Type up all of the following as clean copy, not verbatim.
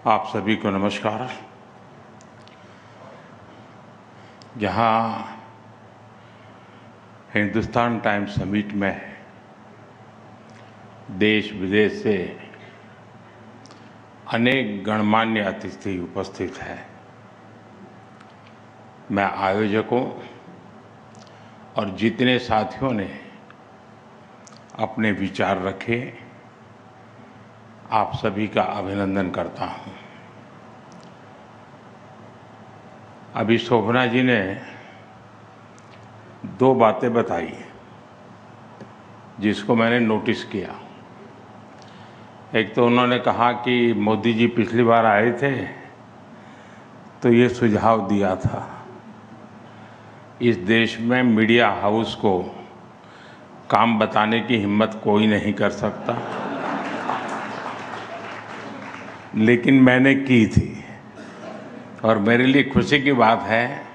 आप सभी को नमस्कार। जहां हिंदुस्तान टाइम्स समिट में देश विदेश से अनेक गणमान्य अतिथि उपस्थित हैं, मैं आयोजकों और जितने साथियों ने अपने विचार रखे, आप सभी का अभिनंदन करता हूं। अभी शोभना जी ने दो बातें बताई जिसको मैंने नोटिस किया। एक तो उन्होंने कहा कि मोदी जी पिछली बार आए थे तो ये सुझाव दिया था, इस देश में मीडिया हाउस को काम बताने की हिम्मत कोई नहीं कर सकता, लेकिन मैंने की थी। और मेरे लिए खुशी की बात है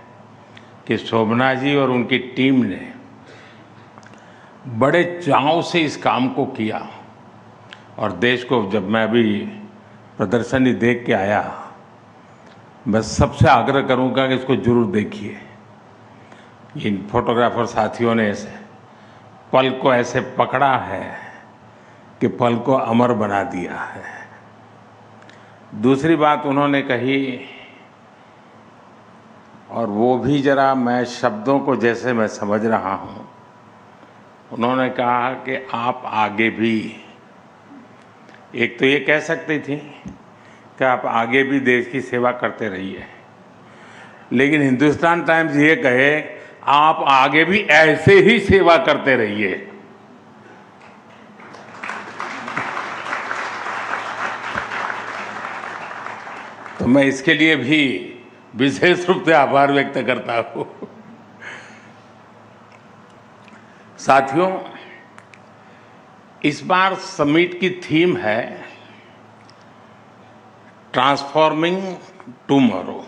कि शोभना जी और उनकी टीम ने बड़े चाव से इस काम को किया। और देश को, जब मैं अभी प्रदर्शनी देख के आया, मैं सबसे आग्रह करूंगा कि इसको जरूर देखिए। इन फोटोग्राफर साथियों ने पल को ऐसे पकड़ा है कि पल को अमर बना दिया है। दूसरी बात उन्होंने कही, और वो भी जरा मैं शब्दों को जैसे मैं समझ रहा हूँ, उन्होंने कहा कि आप आगे भी, एक तो ये कह सकती थी कि आप आगे भी देश की सेवा करते रहिए, लेकिन हिंदुस्तान टाइम्स ये कहे आप आगे भी ऐसे ही सेवा करते रहिए। तो मैं इसके लिए भी विशेष रूप से आभार व्यक्त करता हूं। साथियों, इस बार समिट की थीम है ट्रांसफॉर्मिंग टुमारो।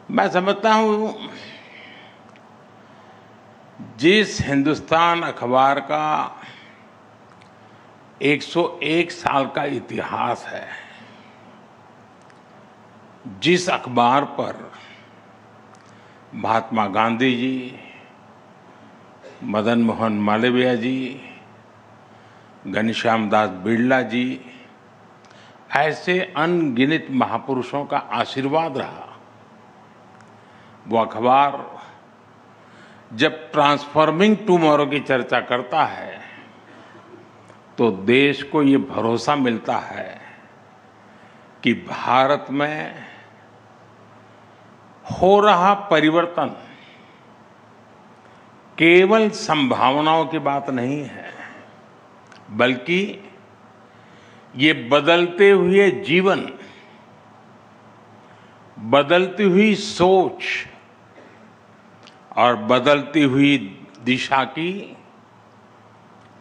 मैं समझता हूं जिस हिंदुस्तान अखबार का 101 साल का इतिहास है, जिस अखबार पर महात्मा गांधी जी, मदन मोहन मालवीय जी, घनश्याम दास बिड़ला जी, ऐसे अनगिनत महापुरुषों का आशीर्वाद रहा, वो अखबार जब ट्रांसफॉर्मिंग टुमारो की चर्चा करता है तो देश को ये भरोसा मिलता है कि भारत में हो रहा परिवर्तन केवल संभावनाओं की बात नहीं है, बल्कि ये बदलते हुए जीवन, बदलती हुई सोच और बदलती हुई दिशा की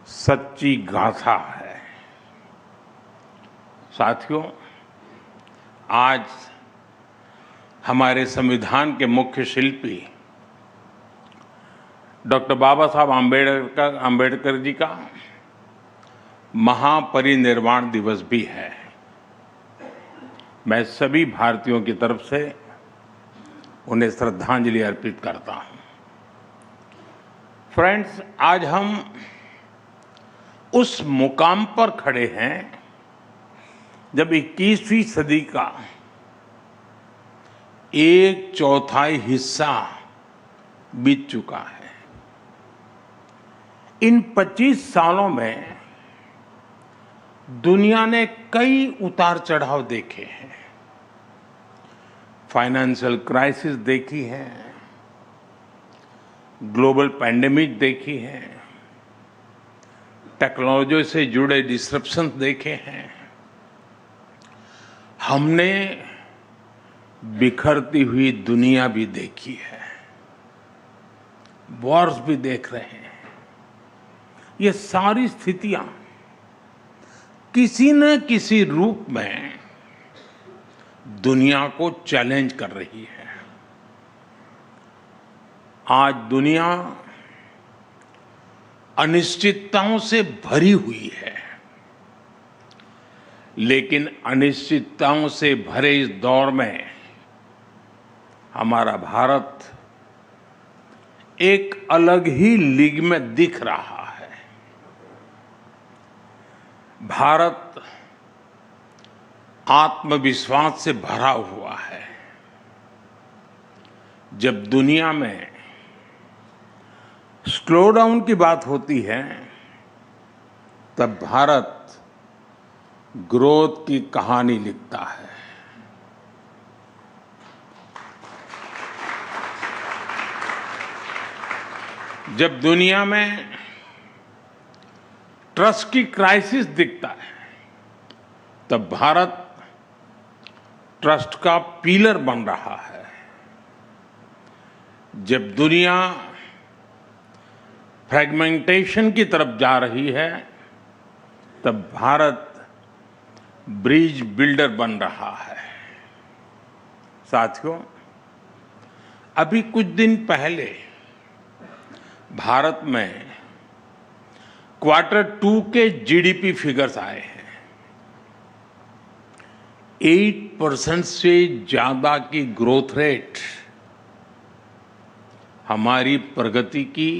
सच्ची गाथा है। साथियों, आज हमारे संविधान के मुख्य शिल्पी डॉक्टर बाबा साहब आम्बेडकर जी का महापरिनिर्वाण दिवस भी है। मैं सभी भारतीयों की तरफ से उन्हें श्रद्धांजलि अर्पित करता हूं। फ्रेंड्स, आज हम उस मुकाम पर खड़े हैं जब 21वीं सदी का 1/4 हिस्सा बीत चुका है। इन 25 सालों में दुनिया ने कई उतार चढ़ाव देखे हैं। फाइनेंशियल क्राइसिस देखी है, ग्लोबल पैंडेमिक देखी है, टेक्नोलॉजी से जुड़े डिसरप्शन देखे हैं। हमने बिखरती हुई दुनिया भी देखी है, वॉर्स भी देख रहे हैं। ये सारी स्थितियां किसी न किसी रूप में दुनिया को चैलेंज कर रही है। आज दुनिया अनिश्चितताओं से भरी हुई है, लेकिन अनिश्चितताओं से भरे इस दौर में हमारा भारत एक अलग ही लीग में दिख रहा है। भारत आत्मविश्वास से भरा हुआ है। जब दुनिया में स्लो डाउन की बात होती है, तब भारत ग्रोथ की कहानी लिखता है। जब दुनिया में ट्रस्ट की क्राइसिस दिखता है, तब भारत ट्रस्ट का पिलर बन रहा है। जब दुनिया फ्रैगमेंटेशन की तरफ जा रही है, तब भारत ब्रिज बिल्डर बन रहा है। साथियों, अभी कुछ दिन पहले भारत में Q2 के जीडीपी फिगर्स आए हैं। 8% से ज्यादा की ग्रोथ रेट हमारी प्रगति की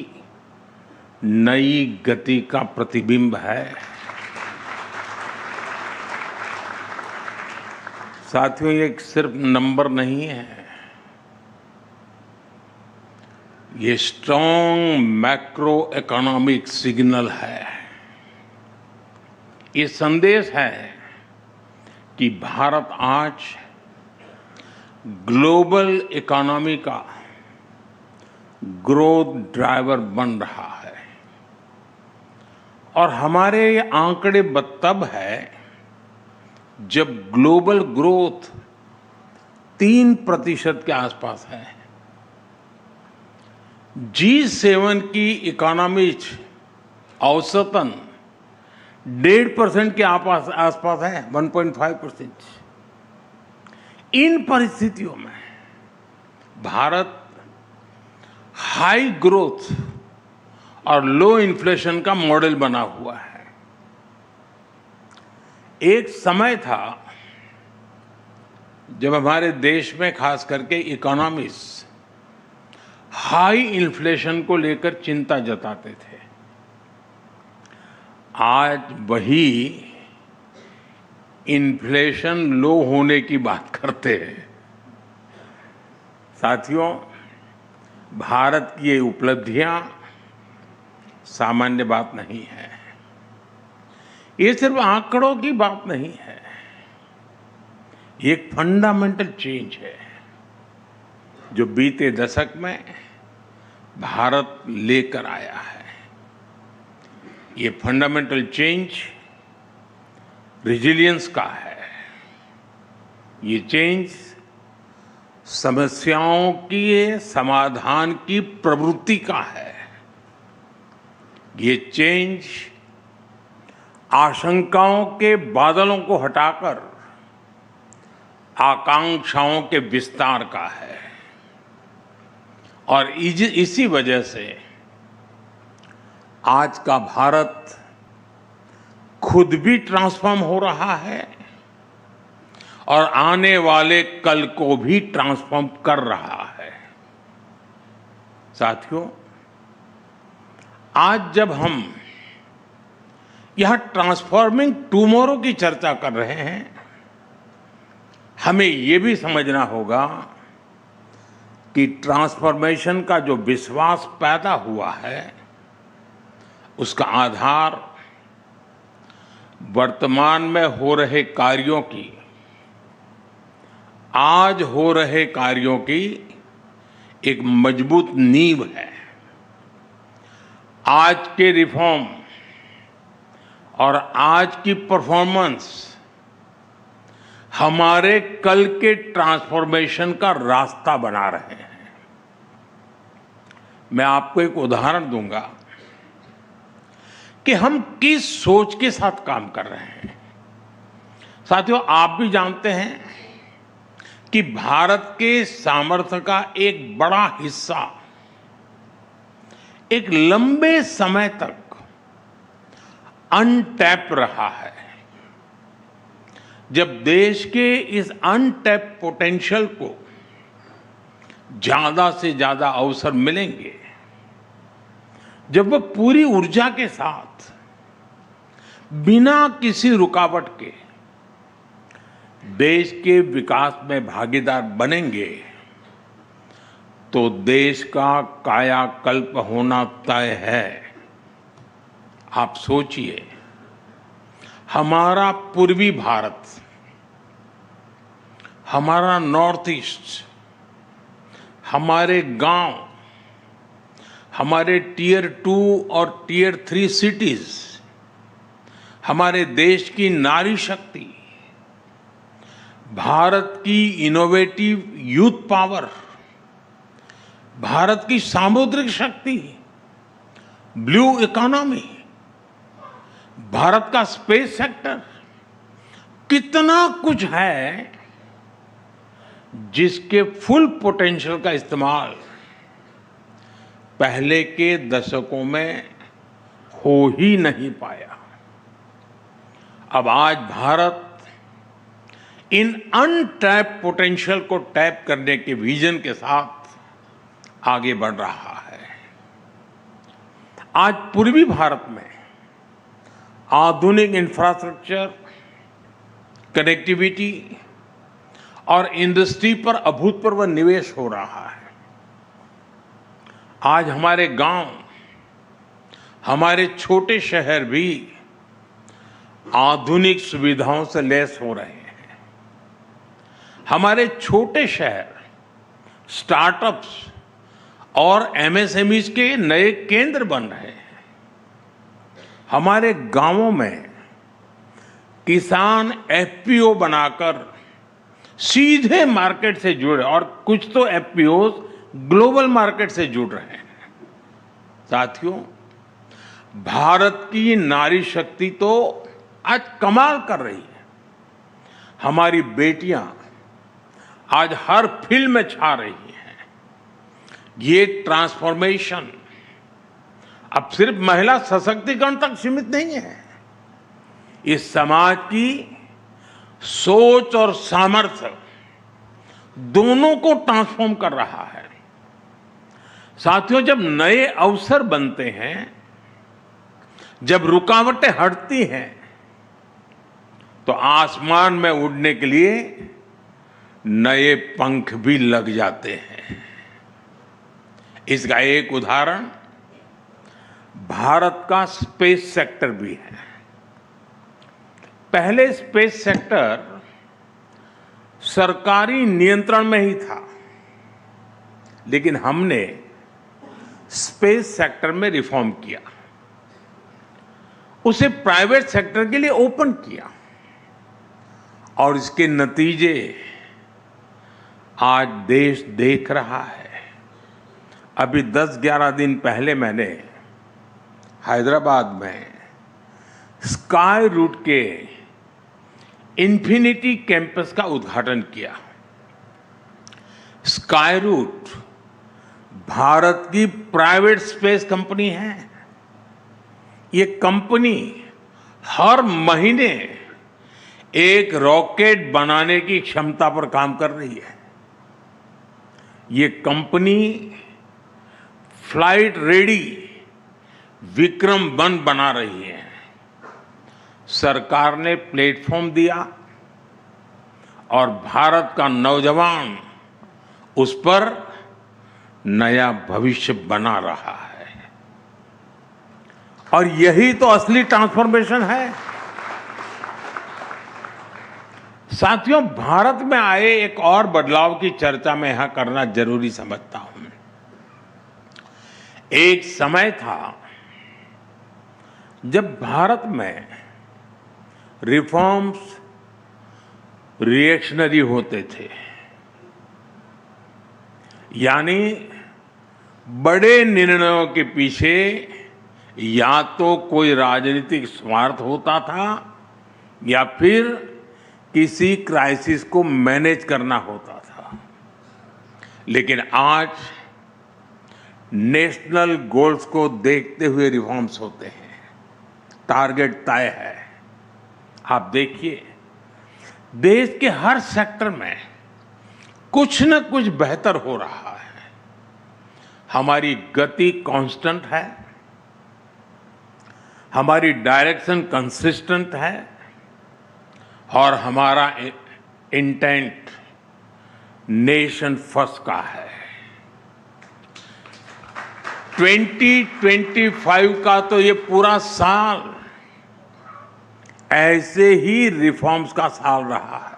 नई गति का प्रतिबिंब है। साथियों, ये सिर्फ नंबर नहीं है, ये स्ट्रॉन्ग मैक्रो इकोनॉमिक सिग्नल है। ये संदेश है कि भारत आज ग्लोबल इकोनॉमी का ग्रोथ ड्राइवर बन रहा है। और हमारे ये आंकड़े तब है जब ग्लोबल ग्रोथ 3% के आसपास है। G7 की इकोनॉमीज औसतन 1.5% के आसपास है, 1.5%। इन परिस्थितियों में भारत हाई ग्रोथ और लो इन्फ्लेशन का मॉडल बना हुआ है। एक समय था जब हमारे देश में खास करके इकोनॉमिस्ट हाई इन्फ्लेशन को लेकर चिंता जताते थे। आज वही इन्फ्लेशन लो होने की बात करते हैं। साथियों, भारत की ये उपलब्धियां सामान्य बात नहीं है। ये सिर्फ आंकड़ों की बात नहीं है, ये एक फंडामेंटल चेंज है जो बीते दशक में भारत लेकर आया है। ये फंडामेंटल चेंज रिजिलियंस का है। ये चेंज समस्याओं के समाधान की प्रवृत्ति का है। ये चेंज आशंकाओं के बादलों को हटाकर आकांक्षाओं के विस्तार का है। और इसी वजह से आज का भारत खुद भी ट्रांसफॉर्म हो रहा है और आने वाले कल को भी ट्रांसफॉर्म कर रहा है। साथियों, आज जब हम यहां ट्रांसफॉर्मिंग टुमारो की चर्चा कर रहे हैं, हमें यह भी समझना होगा कि ट्रांसफॉर्मेशन का जो विश्वास पैदा हुआ है, उसका आधार वर्तमान में हो रहे कार्यों की, आज हो रहे कार्यों की एक मजबूत नींव है। आज के रिफॉर्म और आज की परफॉर्मेंस हमारे कल के ट्रांसफॉर्मेशन का रास्ता बना रहे हैं। मैं आपको एक उदाहरण दूंगा कि हम किस सोच के साथ काम कर रहे हैं। साथियों, आप भी जानते हैं कि भारत के सामर्थ्य का एक बड़ा हिस्सा एक लंबे समय तक अनटैप रहा है। जब देश के इस अनटैप्ड पोटेंशियल को ज्यादा से ज्यादा अवसर मिलेंगे, जब वह पूरी ऊर्जा के साथ बिना किसी रुकावट के देश के विकास में भागीदार बनेंगे, तो देश का कायाकल्प होना तय है। आप सोचिए, हमारा पूर्वी भारत, हमारा नॉर्थ ईस्ट, हमारे गांव, हमारे टियर 2 और टियर 3 सिटीज, हमारे देश की नारी शक्ति, भारत की इनोवेटिव यूथ पावर, भारत की सामुद्रिक शक्ति, ब्लू इकोनॉमी, भारत का स्पेस सेक्टर, कितना कुछ है जिसके फुल पोटेंशियल का इस्तेमाल पहले के दशकों में हो ही नहीं पाया। अब आज भारत इन अनटैप्ड पोटेंशियल को टैप करने के विजन के साथ आगे बढ़ रहा है। आज पूर्वी भारत में आधुनिक इंफ्रास्ट्रक्चर, कनेक्टिविटी और इंडस्ट्री पर अभूतपूर्व निवेश हो रहा है। आज हमारे गांव, हमारे छोटे शहर भी आधुनिक सुविधाओं से लैस हो रहे हैं। हमारे छोटे शहर स्टार्टअप्स और एमएसएमईज के नए केंद्र बन रहे हैं। हमारे गांवों में किसान एफपीओ बनाकर सीधे मार्केट से जुड़े, और कुछ तो एफपीओ ग्लोबल मार्केट से जुड़ रहे हैं। साथियों, भारत की नारी शक्ति तो आज कमाल कर रही है। हमारी बेटियां आज हर फील्ड में छा रही हैं। ये ट्रांसफॉर्मेशन अब सिर्फ महिला सशक्तिकरण तक सीमित नहीं है। इस समाज की सोच और सामर्थ्य दोनों को ट्रांसफॉर्म कर रहा है। साथियों, जब नए अवसर बनते हैं, जब रुकावटें हटती हैं, तो आसमान में उड़ने के लिए नए पंख भी लग जाते हैं। इसका एक उदाहरण भारत का स्पेस सेक्टर भी है। पहले स्पेस सेक्टर सरकारी नियंत्रण में ही था, लेकिन हमने स्पेस सेक्टर में रिफॉर्म किया, उसे प्राइवेट सेक्टर के लिए ओपन किया, और इसके नतीजे आज देश देख रहा है। अभी 10-11 दिन पहले मैंने हैदराबाद में स्काई रूट के इन्फिनिटी कैंपस का उद्घाटन किया। स्काई रूट भारत की प्राइवेट स्पेस कंपनी है। ये कंपनी हर महीने एक रॉकेट बनाने की क्षमता पर काम कर रही है। ये कंपनी फ्लाइट रेडी विक्रम-1 बना रही है। सरकार ने प्लेटफॉर्म दिया और भारत का नौजवान उस पर नया भविष्य बना रहा है। और यही तो असली ट्रांसफॉर्मेशन है। साथियों, भारत में आए एक और बदलाव की चर्चा मैं यहां करना जरूरी समझता हूं। एक समय था जब भारत में रिफॉर्म्स रिएक्शनरी होते थे, यानी बड़े निर्णयों के पीछे या तो कोई राजनीतिक स्वार्थ होता था या फिर किसी क्राइसिस को मैनेज करना होता था। लेकिन आज नेशनल गोल्स को देखते हुए रिफॉर्म्स होते हैं। टारगेट तय है। आप देखिए, देश के हर सेक्टर में कुछ न कुछ बेहतर हो रहा है। हमारी गति कांस्टेंट है, हमारी डायरेक्शन कंसिस्टेंट है और हमारा इंटेंट नेशन फर्स्ट का है। 2025 का तो ये पूरा साल ऐसे ही रिफॉर्म्स का साल रहा है।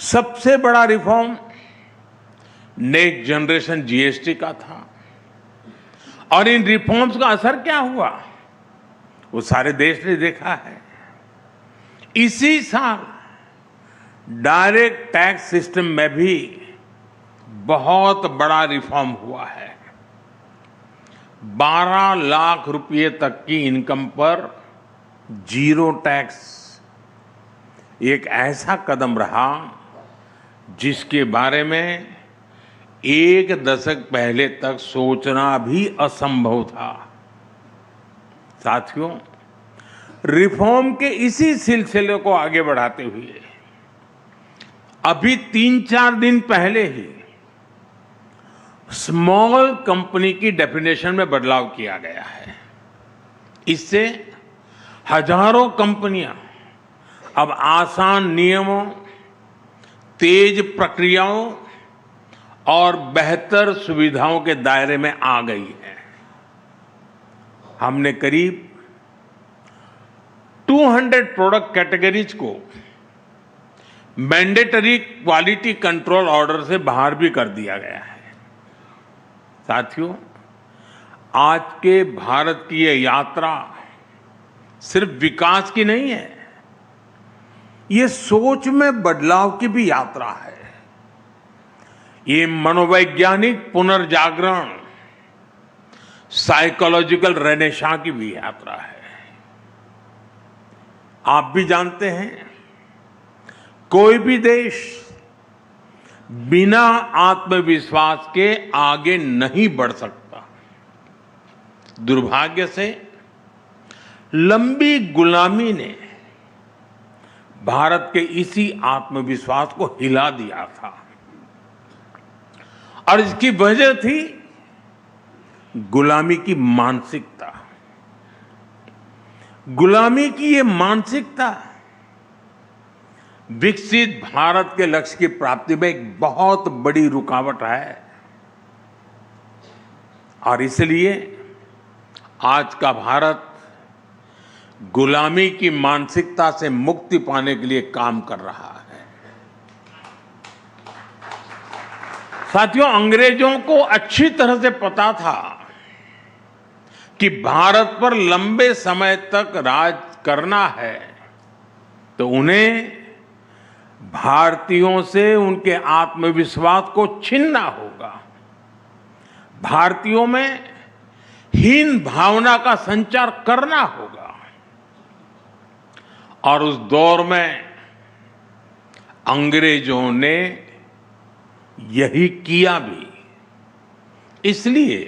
सबसे बड़ा रिफॉर्म नेक्स्ट जनरेशन जीएसटी का था और इन रिफॉर्म्स का असर क्या हुआ वो सारे देश ने देखा है। इसी साल डायरेक्ट टैक्स सिस्टम में भी बहुत बड़ा रिफॉर्म हुआ है। 12 लाख रुपए तक की इनकम पर जीरो टैक्स एक ऐसा कदम रहा जिसके बारे में एक दशक पहले तक सोचना भी असंभव था। साथियों, रिफॉर्म के इसी सिलसिले को आगे बढ़ाते हुए अभी 3-4 दिन पहले ही स्मॉल कंपनी की डेफिनेशन में बदलाव किया गया है। इससे हजारों कंपनियां अब आसान नियमों, तेज प्रक्रियाओं और बेहतर सुविधाओं के दायरे में आ गई है। हमने करीब 200 प्रोडक्ट कैटेगरीज को मैंडेटरी क्वालिटी कंट्रोल ऑर्डर से बाहर भी कर दिया गया है। साथियों, आज के भारत की यह यात्रा सिर्फ विकास की नहीं है, ये सोच में बदलाव की भी यात्रा है। ये मनोवैज्ञानिक पुनर्जागरण, साइकोलॉजिकल रेनेसां की भी यात्रा है। आप भी जानते हैं, कोई भी देश बिना आत्मविश्वास के आगे नहीं बढ़ सकता। दुर्भाग्य से लंबी गुलामी ने भारत के इसी आत्मविश्वास को हिला दिया था और इसकी वजह थी गुलामी की मानसिकता। गुलामी की ये मानसिकता विकसित भारत के लक्ष्य की प्राप्ति में एक बहुत बड़ी रुकावट है और इसलिए आज का भारत गुलामी की मानसिकता से मुक्ति पाने के लिए काम कर रहा है। साथियों, अंग्रेजों को अच्छी तरह से पता था कि भारत पर लंबे समय तक राज करना है तो उन्हें भारतीयों से उनके आत्मविश्वास को छीनना होगा। भारतीयों में हीन भावना का संचार करना होगा और उस दौर में अंग्रेजों ने यही किया भी। इसलिए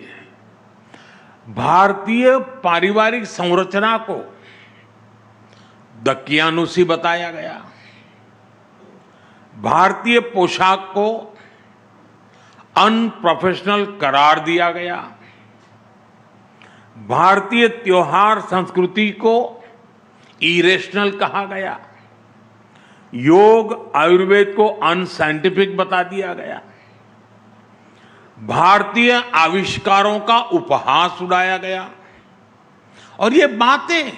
भारतीय पारिवारिक संरचना को दकियानुसी बताया गया, भारतीय पोशाक को अनप्रोफेशनल करार दिया गया, भारतीय त्योहार संस्कृति को इरेशनल कहा गया, योग आयुर्वेद को अनसाइंटिफिक बता दिया गया, भारतीय आविष्कारों का उपहास उड़ाया गया और ये बातें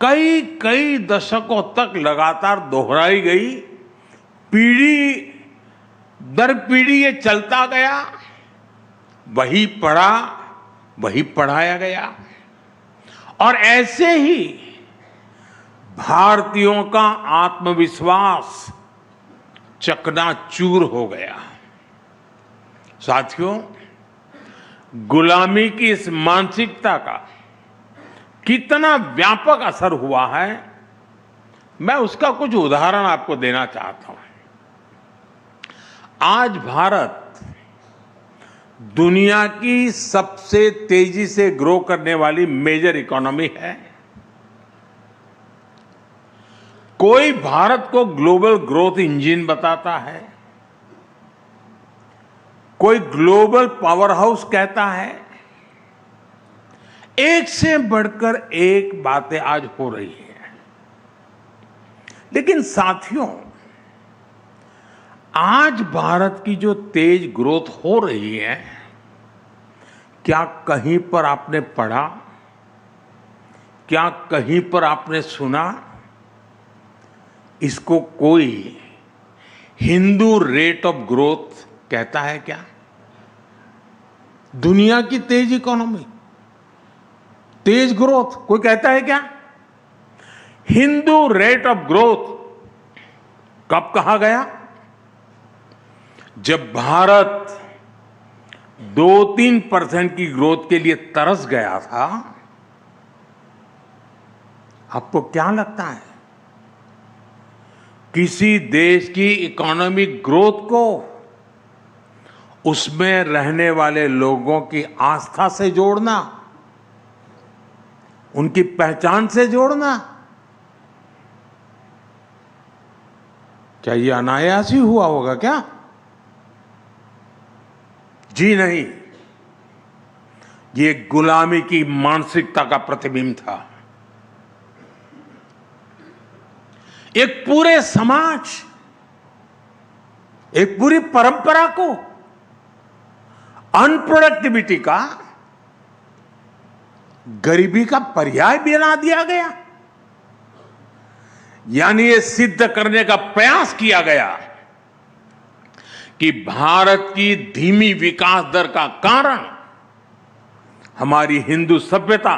कई कई दशकों तक लगातार दोहराई गई। पीढ़ी दर पीढ़ी ये चलता गया, वही पढ़ा वही पढ़ाया गया और ऐसे ही भारतीयों का आत्मविश्वास चकनाचूर हो गया। साथियों, गुलामी की इस मानसिकता का कितना व्यापक असर हुआ है, मैं उसका कुछ उदाहरण आपको देना चाहता हूं। आज भारत दुनिया की सबसे तेजी से ग्रो करने वाली मेजर इकोनॉमी है। कोई भारत को ग्लोबल ग्रोथ इंजन बताता है, कोई ग्लोबल पावर हाउस कहता है। एक से बढ़कर एक बातें आज हो रही हैं। लेकिन साथियों, आज भारत की जो तेज ग्रोथ हो रही है, क्या कहीं पर आपने पढ़ा, क्या कहीं पर आपने सुना, इसको कोई हिंदू रेट ऑफ ग्रोथ कहता है क्या? दुनिया की तेज इकोनॉमी, तेज ग्रोथ कोई कहता है क्या? हिंदू रेट ऑफ ग्रोथ कब कहा गया? जब भारत 2-3% की ग्रोथ के लिए तरस गया था। आपको क्या लगता है, किसी देश की इकोनॉमिक ग्रोथ को उसमें रहने वाले लोगों की आस्था से जोड़ना, उनकी पहचान से जोड़ना, क्या ये अनायास ही हुआ होगा क्या? जी नहीं, ये गुलामी की मानसिकता का प्रतिबिंब था। एक पूरे समाज, एक पूरी परंपरा को अनप्रोडक्टिविटी का, गरीबी का पर्याय बना दिया गया। यानी ये सिद्ध करने का प्रयास किया गया कि भारत की धीमी विकास दर का कारण हमारी हिंदू सभ्यता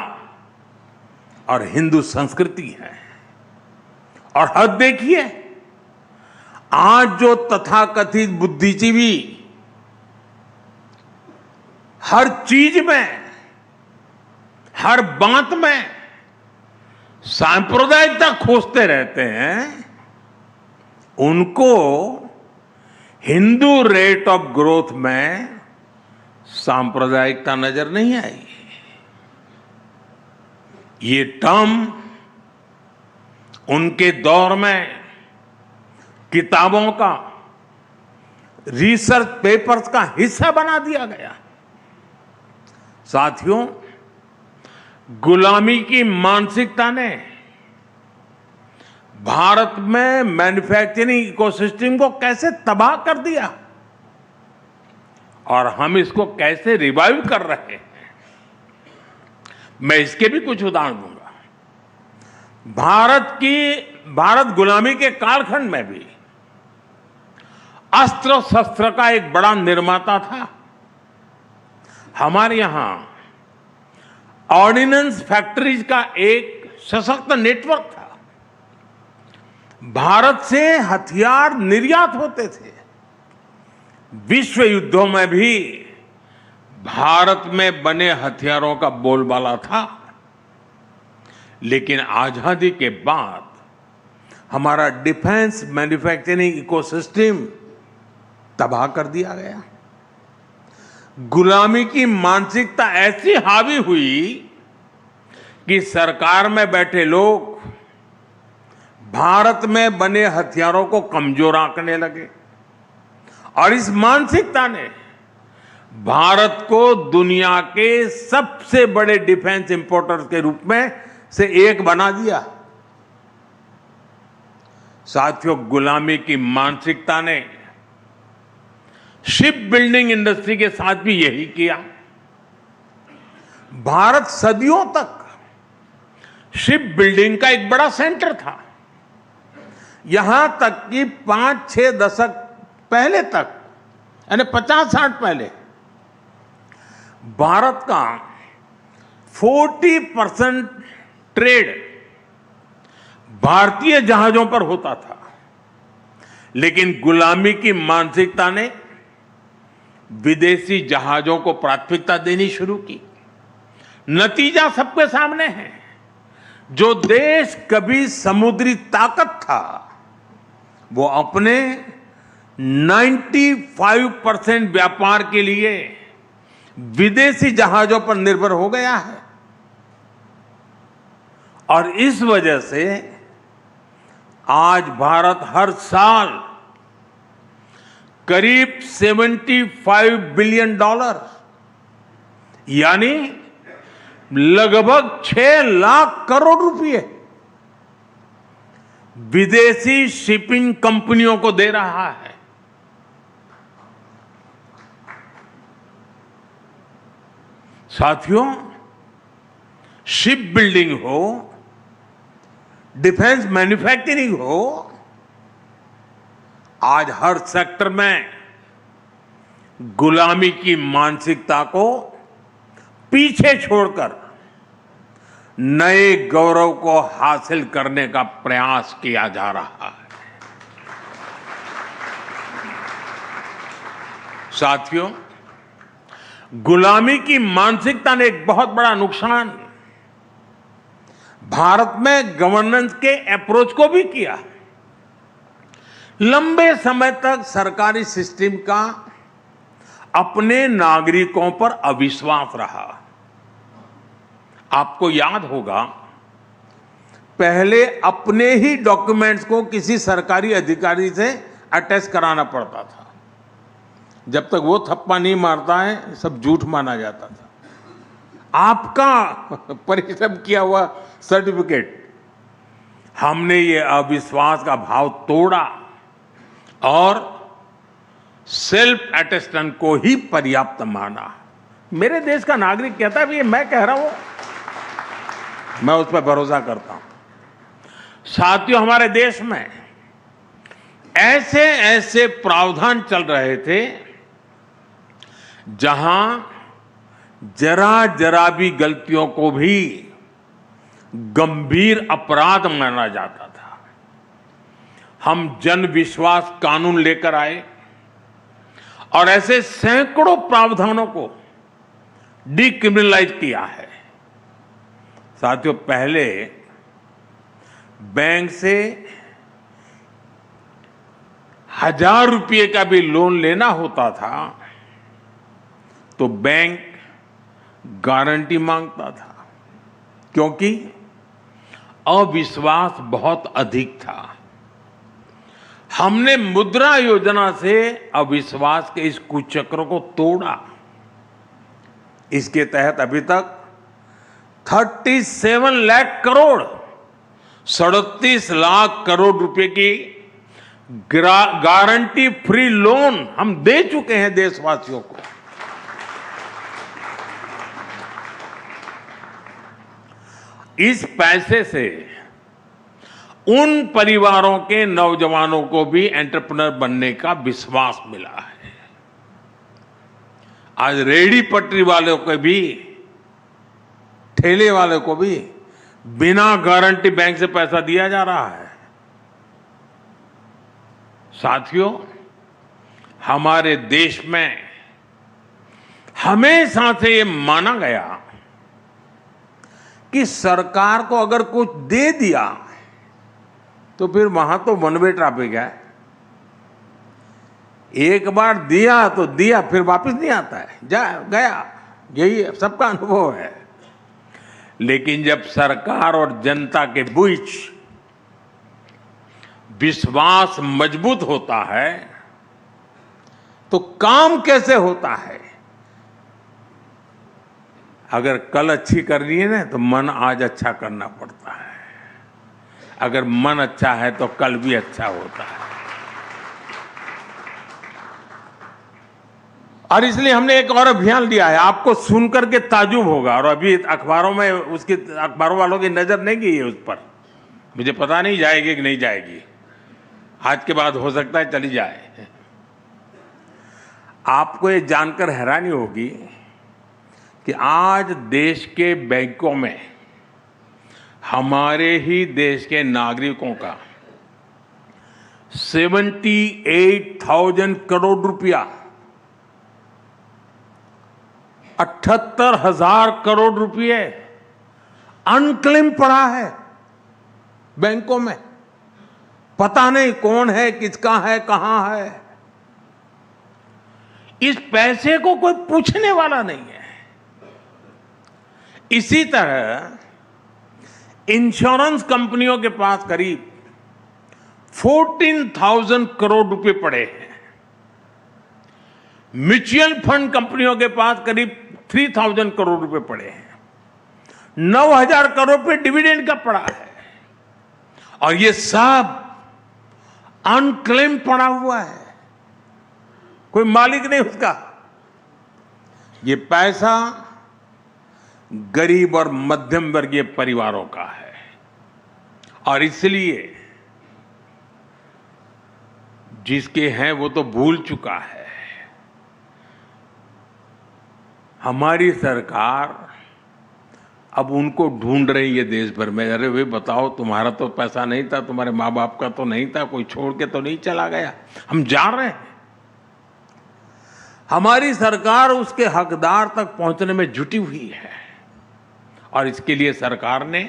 और हिंदू संस्कृति है। और हद देखिए, आज जो तथाकथित बुद्धिजीवी हर चीज में, हर बात में सांप्रदायिकता खोजते रहते हैं, उनको हिंदू रेट ऑफ ग्रोथ में सांप्रदायिकता नजर नहीं आई। ये टर्म उनके दौर में किताबों का, रिसर्च पेपर्स का हिस्सा बना दिया गया। साथियों, गुलामी की मानसिकता ने भारत में मैन्युफैक्चरिंग इकोसिस्टम को कैसे तबाह कर दिया और हम इसको कैसे रिवाइव कर रहे हैं, मैं इसके भी कुछ उदाहरण दूंगा। भारत गुलामी के कालखंड में भी अस्त्र शस्त्र का एक बड़ा निर्माता था। हमारे यहां ऑर्डिनेंस फैक्ट्रीज का एक सशक्त नेटवर्क था। भारत से हथियार निर्यात होते थे। विश्व युद्धों में भी भारत में बने हथियारों का बोलबाला था। लेकिन आजादी के बाद हमारा डिफेंस मैन्युफैक्चरिंग इकोसिस्टम तबाह कर दिया गया। गुलामी की मानसिकता ऐसी हावी हुई कि सरकार में बैठे लोग भारत में बने हथियारों को कमजोर आंकने लगे और इस मानसिकता ने भारत को दुनिया के सबसे बड़े डिफेंस इंपोर्टर के रूप में से एक बना दिया। साथियों, गुलामी की मानसिकता ने शिप बिल्डिंग इंडस्ट्री के साथ भी यही किया। भारत सदियों तक शिप बिल्डिंग का एक बड़ा सेंटर था। यहां तक कि 5-6 दशक पहले तक, यानी 50-60 पहले, भारत का 40% ट्रेड भारतीय जहाजों पर होता था। लेकिन गुलामी की मानसिकता ने विदेशी जहाजों को प्राथमिकता देनी शुरू की। नतीजा सबके सामने है। जो देश कभी समुद्री ताकत था, वो अपने 95% व्यापार के लिए विदेशी जहाजों पर निर्भर हो गया है। और इस वजह से आज भारत हर साल करीब $75 बिलियन यानी लगभग 6 लाख करोड़ रुपए विदेशी शिपिंग कंपनियों को दे रहा है। साथियों, शिप बिल्डिंग हो, डिफेंस मैन्युफैक्चरिंग हो, आज हर सेक्टर में गुलामी की मानसिकता को पीछे छोड़कर नए गौरव को हासिल करने का प्रयास किया जा रहा है। साथियों, गुलामी की मानसिकता ने एक बहुत बड़ा नुकसान भारत में गवर्नेंस के अप्रोच को भी किया। लंबे समय तक सरकारी सिस्टम का अपने नागरिकों पर अविश्वास रहा। आपको याद होगा, पहले अपने ही डॉक्यूमेंट्स को किसी सरकारी अधिकारी से अटैच कराना पड़ता था। जब तक वो थप्पा नहीं मारता है, सब झूठ माना जाता था। आपका परिश्रम किया हुआ सर्टिफिकेट, हमने ये अविश्वास का भाव तोड़ा और सेल्फ अटेस्टेंट को ही पर्याप्त माना। मेरे देश का नागरिक कहता है, ये मैं कह रहा हूं, मैं उस पर भरोसा करता हूं। साथियों, हमारे देश में ऐसे ऐसे प्रावधान चल रहे थे जहां जरा जरा भी गलतियों को भी गंभीर अपराध माना जाता था। हम जन विश्वास कानून लेकर आए और ऐसे सैकड़ों प्रावधानों को डिक्रिमिनलाइज किया है। साथियों, पहले बैंक से 1000 रुपये का भी लोन लेना होता था तो बैंक गारंटी मांगता था, क्योंकि अविश्वास बहुत अधिक था। हमने मुद्रा योजना से अविश्वास के इस कुचक्र को तोड़ा। इसके तहत अभी तक 37 लाख करोड़, 37 लाख करोड़ रुपए की गारंटी फ्री लोन हम दे चुके हैं देशवासियों को। इस पैसे से उन परिवारों के नौजवानों को भी एंटरप्रेन्योर बनने का विश्वास मिला है। आज रेहड़ी पटरी वालों को भी, ठेले वाले को भी बिना गारंटी बैंक से पैसा दिया जा रहा है। साथियों, हमारे देश में हमेशा से ये माना गया कि सरकार को अगर कुछ दे दिया तो फिर वहां तो वन वे ट्रैफिक है। एक बार दिया तो दिया, फिर वापस नहीं आता है, जा गया। यही सबका अनुभव है। लेकिन जब सरकार और जनता के बीच विश्वास मजबूत होता है तो काम कैसे होता है? अगर कल अच्छी करनी है ना तो मन आज अच्छा करना पड़ता है। अगर मन अच्छा है तो कल भी अच्छा होता है। और इसलिए हमने एक और अभियान लिया है, आपको सुनकर के ताजुब होगा। और अभी अखबारों में उसकी, अखबारों वालों की नजर नहीं गई है उस पर। मुझे पता नहीं जाएगी कि नहीं जाएगी, आज के बाद हो सकता है चली जाए। आपको ये जानकर हैरानी होगी कि आज देश के बैंकों में हमारे ही देश के नागरिकों का 78,000 करोड़ रुपया, 78,000 करोड़ रुपये अनक्लेम पड़ा है बैंकों में। पता नहीं कौन है, किसका है, कहां है। इस पैसे को कोई पूछने वाला नहीं है। इसी तरह इंश्योरेंस कंपनियों के पास करीब 14,000 करोड़ रुपए पड़े हैं। म्यूचुअल फंड कंपनियों के पास करीब 3,000 करोड़ रुपए पड़े हैं। 9,000 करोड़ रुपए डिविडेंड का पड़ा है और ये सब अनक्लेम पड़ा हुआ है, कोई मालिक नहीं उसका। ये पैसा गरीब और मध्यम वर्गीय परिवारों का है और इसलिए जिसके हैं वो तो भूल चुका है। हमारी सरकार अब उनको ढूंढ रही है देश भर में। अरे भाई बताओ, तुम्हारा तो पैसा नहीं था, तुम्हारे माँ बाप का तो नहीं था, कोई छोड़ के तो नहीं चला गया। हम जा रहे हैं। हमारी सरकार उसके हकदार तक पहुंचने में जुटी हुई है और इसके लिए सरकार ने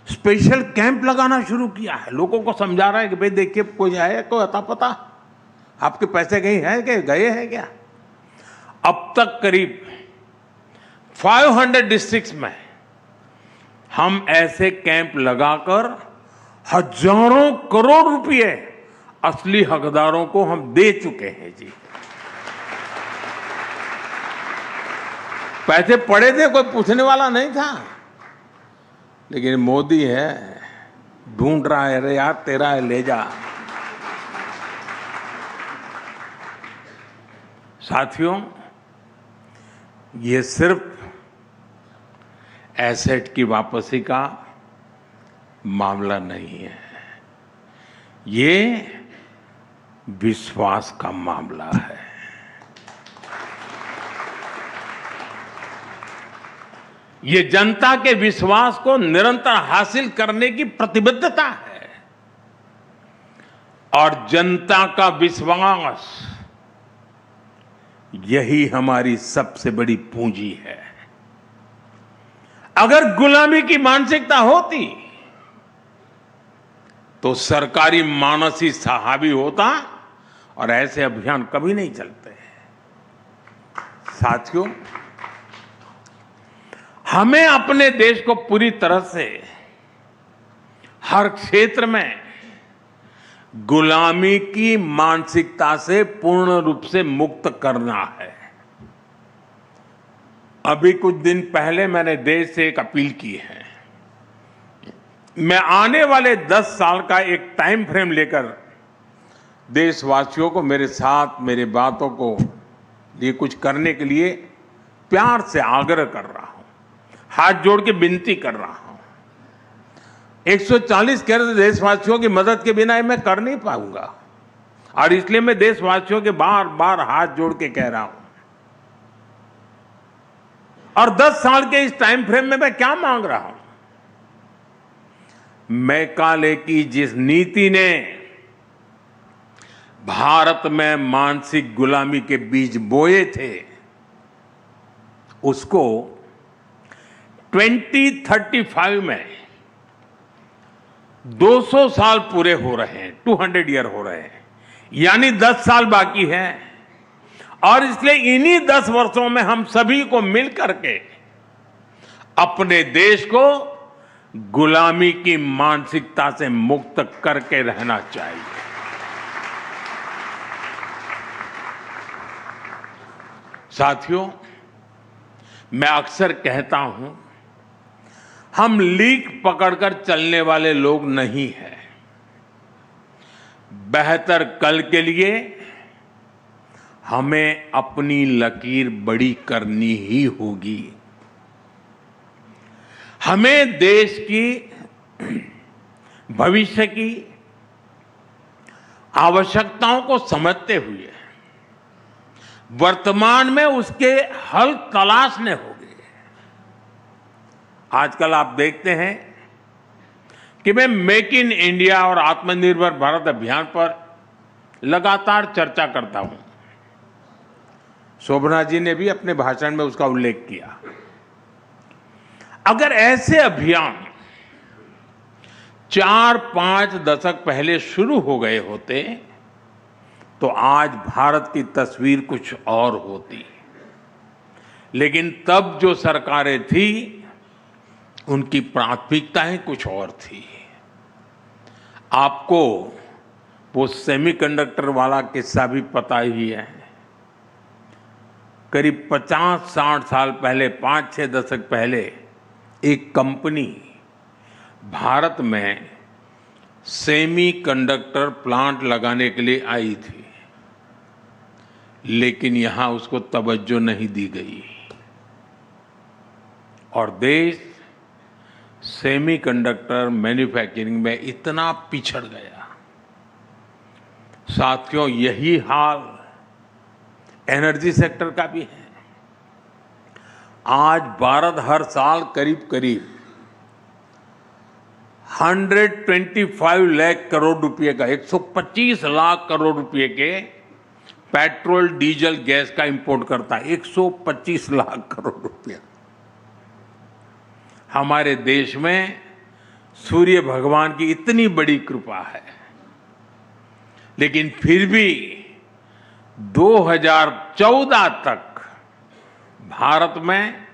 स्पेशल कैंप लगाना शुरू किया है। लोगों को समझा रहा है कि भाई देखिए, कोई है कोई अता पता, आपके पैसे कहीं हैं क्या, गए हैं क्या। अब तक करीब 500 डिस्ट्रिक्ट्स में हम ऐसे कैंप लगाकर हजारों करोड़ रुपए असली हकदारों को हम दे चुके हैं जी। पैसे पड़े थे, कोई पूछने वाला नहीं था, लेकिन मोदी है, ढूंढ रहा है। अरे यार तेरा है, ले जा। साथियों, ये सिर्फ एसेट की वापसी का मामला नहीं है, ये विश्वास का मामला है। ये जनता के विश्वास को निरंतर हासिल करने की प्रतिबद्धता है और जनता का विश्वास यही हमारी सबसे बड़ी पूंजी है। अगर गुलामी की मानसिकता होती तो सरकारी मानस ही हावी होता और ऐसे अभियान कभी नहीं चलते। साथियों, हमें अपने देश को पूरी तरह से हर क्षेत्र में गुलामी की मानसिकता से पूर्ण रूप से मुक्त करना है। अभी कुछ दिन पहले मैंने देश से एक अपील की है। मैं आने वाले 10 साल का एक टाइम फ्रेम लेकर देशवासियों को मेरे साथ मेरी बातों को ये कुछ करने के लिए प्यार से आग्रह कर रहा हूं, हाथ जोड़ के विनती कर रहा हूं। 140 करोड़ देशवासियों की मदद के बिना मैं कर नहीं पाऊंगा और इसलिए मैं देशवासियों के बार बार हाथ जोड़ के कह रहा हूं। और 10 साल के इस टाइम फ्रेम में मैं क्या मांग रहा हूं? मैकाले की जिस नीति ने भारत में मानसिक गुलामी के बीज बोए थे, उसको 2035 में 200 साल पूरे हो रहे हैं, 200 ईयर हो रहे हैं, यानी 10 साल बाकी है। और इसलिए इन्हीं 10 वर्षों में हम सभी को मिलकर के अपने देश को गुलामी की मानसिकता से मुक्त करके रहना चाहिए। साथियों, मैं अक्सर कहता हूं, हम लीक पकड़कर चलने वाले लोग नहीं हैं। बेहतर कल के लिए हमें अपनी लकीर बड़ी करनी ही होगी। हमें देश की भविष्य की आवश्यकताओं को समझते हुए वर्तमान में उसके हल तलाशने होंगे। आजकल आप देखते हैं कि मैं मेक इन इंडिया और आत्मनिर्भर भारत अभियान पर लगातार चर्चा करता हूं। शोभना जी ने भी अपने भाषण में उसका उल्लेख किया। अगर ऐसे अभियान 4-5 दशक पहले शुरू हो गए होते तो आज भारत की तस्वीर कुछ और होती। लेकिन तब जो सरकारें थी उनकी प्राथमिकताएं कुछ और थी। आपको वो सेमीकंडक्टर वाला किस्सा भी पता ही है। करीब 50-60 साल पहले, 5-6 दशक पहले एक कंपनी भारत में सेमीकंडक्टर प्लांट लगाने के लिए आई थी, लेकिन यहां उसको तवज्जो नहीं दी गई और देश सेमीकंडक्टर मैन्युफैक्चरिंग में इतना पिछड़ गया। साथियों, यही हाल एनर्जी सेक्टर का भी है। आज भारत हर साल करीब करीब 125 लाख करोड़ रुपए का, 125 लाख करोड़ रुपए के पेट्रोल डीजल गैस का इंपोर्ट करता है। 125 लाख करोड़ रुपया। हमारे देश में सूर्य भगवान की इतनी बड़ी कृपा है, लेकिन फिर भी 2014 तक भारत में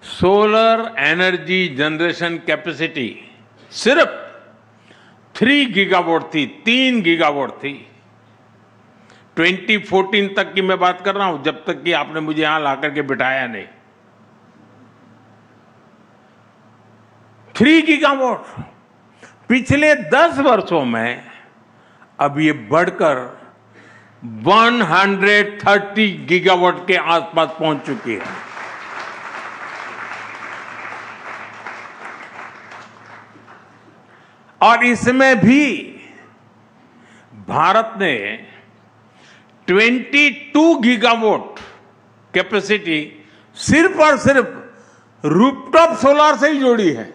सोलर एनर्जी जनरेशन कैपेसिटी सिर्फ 3 गीगावाट थी, 3 गीगावाट थी। 2014 तक की मैं बात कर रहा हूं, जब तक कि आपने मुझे यहां लाकर के बिठाया नहीं। 3 गीगावाट पिछले 10 वर्षों में अब ये बढ़कर 130 गीगावाट के आसपास पहुंच चुकी है। और इसमें भी भारत ने 22 गीगावाट कैपेसिटी सिर्फ और सिर्फ रूफटॉप सोलर से ही जोड़ी है।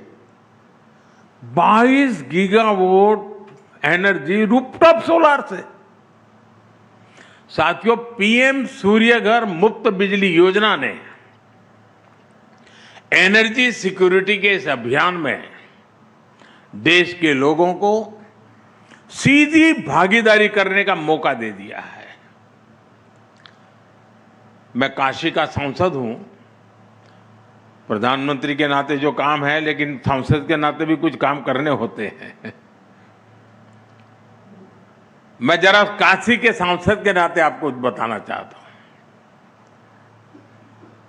22 गीगावाट एनर्जी रूफटॉप सोलर से। साथियों, पीएम सूर्य घर मुफ्त बिजली योजना ने एनर्जी सिक्योरिटी के इस अभियान में देश के लोगों को सीधी भागीदारी करने का मौका दे दिया है। मैं काशी का सांसद हूं, प्रधानमंत्री के नाते जो काम है, लेकिन सांसद के नाते भी कुछ काम करने होते हैं। मैं जरा काशी के सांसद के नाते आपको बताना चाहता हूं,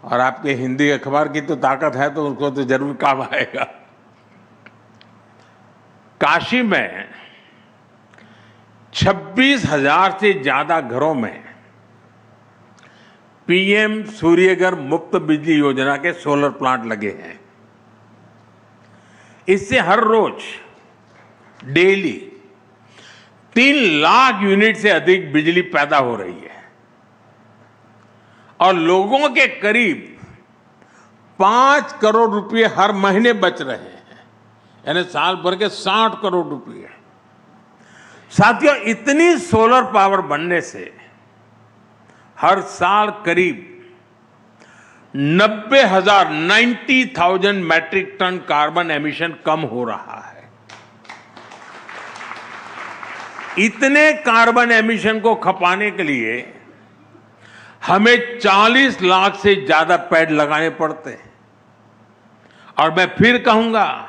और आपके हिंदी अखबार की तो ताकत है तो उसको तो जरूर काम आएगा। काशी में 26,000 से ज्यादा घरों में पीएम सूर्यघर मुफ्त बिजली योजना के सोलर प्लांट लगे हैं। इससे हर रोज डेली 3 लाख यूनिट से अधिक बिजली पैदा हो रही है और लोगों के करीब 5 करोड़ रुपए हर महीने बच रहे हैं, यानी साल भर के 60 करोड़ रुपए। साथियों, इतनी सोलर पावर बनने से हर साल करीब 90,000 मैट्रिक टन कार्बन एमिशन कम हो रहा है। इतने कार्बन एमिशन को खपाने के लिए हमें 40 लाख से ज्यादा पेड़ लगाने पड़ते हैं। और मैं फिर कहूंगा,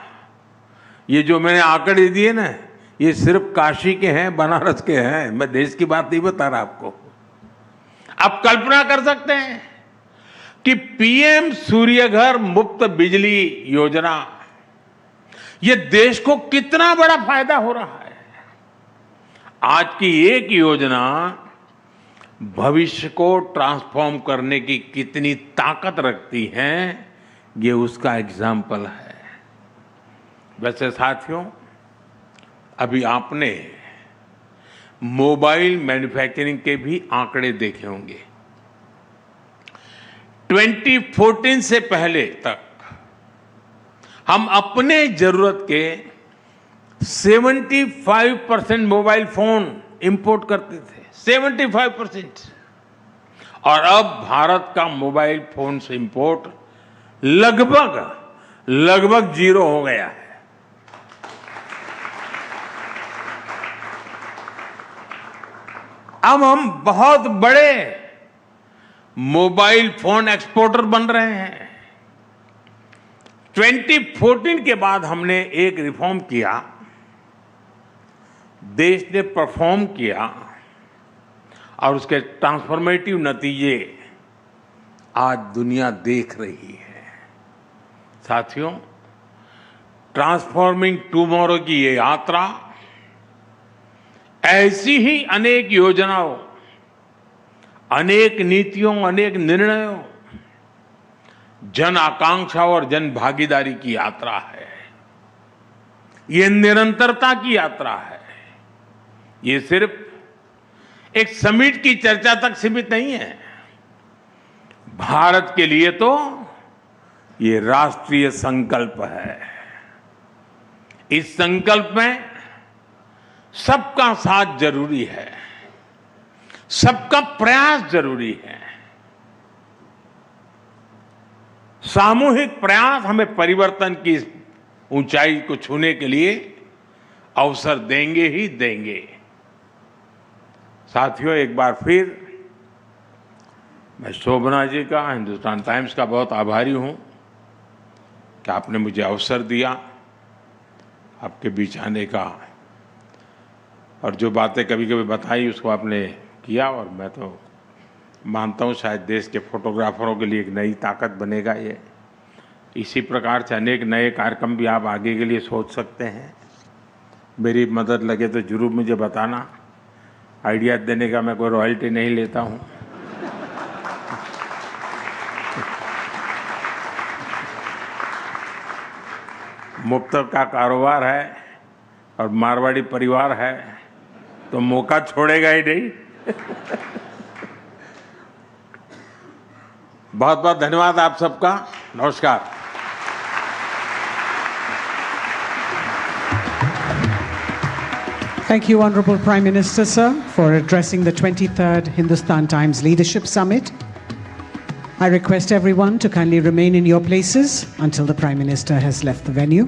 ये जो मैंने आंकड़े दिए ना, ये सिर्फ काशी के हैं, बनारस के हैं। मैं देश की बात नहीं बता रहा आपको। आप कल्पना कर सकते हैं कि पीएम सूर्यघर मुफ्त बिजली योजना, ये देश को कितना बड़ा फायदा हो रहा है। आज की एक योजना भविष्य को ट्रांसफॉर्म करने की कितनी ताकत रखती है, ये उसका एग्जाम्पल है। वैसे साथियों, अभी आपने मोबाइल मैन्युफैक्चरिंग के भी आंकड़े देखे होंगे। 2014 से पहले तक हम अपने जरूरत के 75% मोबाइल फोन इंपोर्ट करते थे, 75%। और अब भारत का मोबाइल फोन से इंपोर्ट लगभग जीरो हो गया है। अब हम बहुत बड़े मोबाइल फोन एक्सपोर्टर बन रहे हैं। 2014 के बाद हमने एक रिफॉर्म किया देश ने परफॉर्म किया और उसके ट्रांसफॉर्मेटिव नतीजे आज दुनिया देख रही है। साथियों, ट्रांसफॉर्मिंग टुमारो की ये यात्रा ऐसी ही अनेक योजनाओं, अनेक नीतियों, अनेक निर्णयों, जन आकांक्षाओं और जन भागीदारी की यात्रा है। ये निरंतरता की यात्रा है। ये सिर्फ एक समिट की चर्चा तक सीमित नहीं है। भारत के लिए तो ये राष्ट्रीय संकल्प है। इस संकल्प में सबका साथ जरूरी है, सबका प्रयास जरूरी है। सामूहिक प्रयास हमें परिवर्तन की इस ऊंचाई को छूने के लिए अवसर देंगे ही देंगे। साथियों, एक बार फिर मैं शोभना जी का, हिंदुस्तान टाइम्स का बहुत आभारी हूं कि आपने मुझे अवसर दिया आपके बीच आने का, और जो बातें कभी कभी बताई उसको आपने किया। और मैं तो मानता हूं शायद देश के फोटोग्राफरों के लिए एक नई ताकत बनेगा ये। इसी प्रकार से अनेक नए कार्यक्रम भी आप आगे के लिए सोच सकते हैं। मेरी मदद लगे तो जरूर मुझे बताना। आइडिया देने का मैं कोई रॉयल्टी नहीं लेता हूं। मुफ्त का कारोबार है और मारवाड़ी परिवार है तो मौका छोड़ेगा ही नहीं। बहुत बहुत धन्यवाद आप सबका। नमस्कार। Thank you, Honorable Prime Minister, sir, for addressing the 23rd Hindustan Times Leadership Summit. I request everyone to kindly remain in your places until the Prime Minister has left the venue.